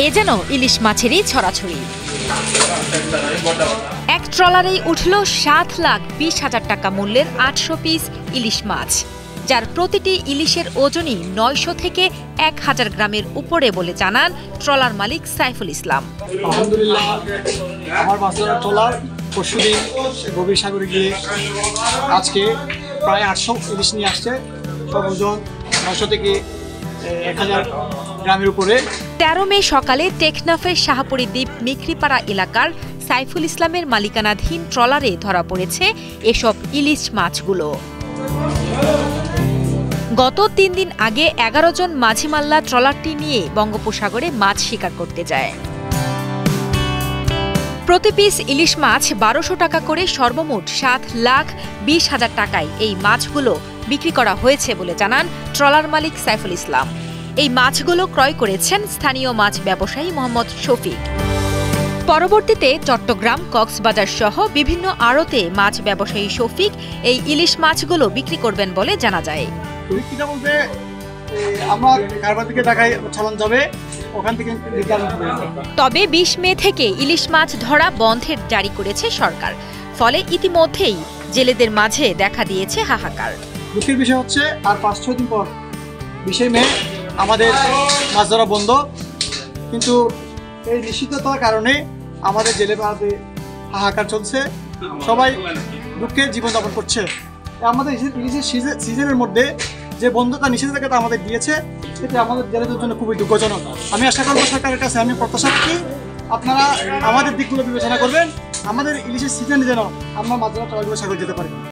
এ যেন ইলিশ মাছেরই ছড়াছড়ি। এক ট্রলারেই উঠল 7,20,000 টাকা মূল্যের 800 পিস ইলিশ মাছ, যার প্রতিটি ইলিশের ওজনই 900 থেকে 1000 গ্রামের উপরে বলে জানান ট্রলার মালিক সাইফুল ইসলাম। আলহামদুলিল্লাহ, আমার মাছ ধরার ট্রলার পরশুদিন গভীর সাগরে গিয়ে আজকে প্রায় 800 ইলিশ নিয়ে আসছে। সব ওজন 900 থেকে 1000 গ্রামের উপরে। 13 মে সকালে টেকনাফের শাহপুরী দ্বীপ মিখরিপাড়া এলাকার সাইফুল ইসলামের মালিকানাধীন ট্রলারে ধরা পড়েছে এসব ইলিশ মাছগুলো। গত 3 দিন আগে 11 জন মাঝি মাল্লা ট্রলারটি নিয়ে বঙ্গোপসাগরে মাছ শিকার করতে যায়। প্রতি পিস ইলিশ মাছ 1200 টাকা করে সর্বমোট 7,20,000 টাকায় এই মাছগুলো বিক্রি করা হয়েছে বলে জানান ট্রলার মালিক সাইফুল ইসলাম। এই মাছগুলো ক্রয় করেছেন স্থানীয় মাছ ব্যবসায়ী মোহাম্মদ শফিক। পরবর্তীতে চট্টগ্রাম, কক্সবাজার সহ বিভিন্ন আড়তে মাছ ব্যবসায়ী শফিক এই ইলিশ মাছগুলো বিক্রি করবেন বলে জানা যায়। তবে 20 মে থেকে ইলিশ মাছ ধরা বন্ধের জারি করেছে সরকার, ফলে ইতিমধ্যেই জেলেদের মাঝে দেখা দিয়েছে হাহাকার। দুঃখের বিষয় হচ্ছে আর 5-6 দিন পর 20 মে আমাদের মাছ ধরা বন্ধ, কিন্তু এই নিষিদ্ধতার কারণে আমাদের জেলে পাড়াতে হাহাকার চলছে। সবাই দুঃখে জীবনযাপন করছে। আমাদের ইলিশের সিজনের মধ্যে যে বন্ধতা নিষেধাজ্ঞাটা আমাদের দিয়েছে, সেটা আমাদের জেলেদের জন্য খুবই দুঃখজনক। আমি আশা করবো সরকারের কাছে, আমি প্রত্যাশা করি আপনারা আমাদের দিকগুলো বিবেচনা করবেন, আমাদের ইলিশের সিজনে যেন আমরা মাছ ধরা ট্রলারগুলো সাগরে যেতে পারি।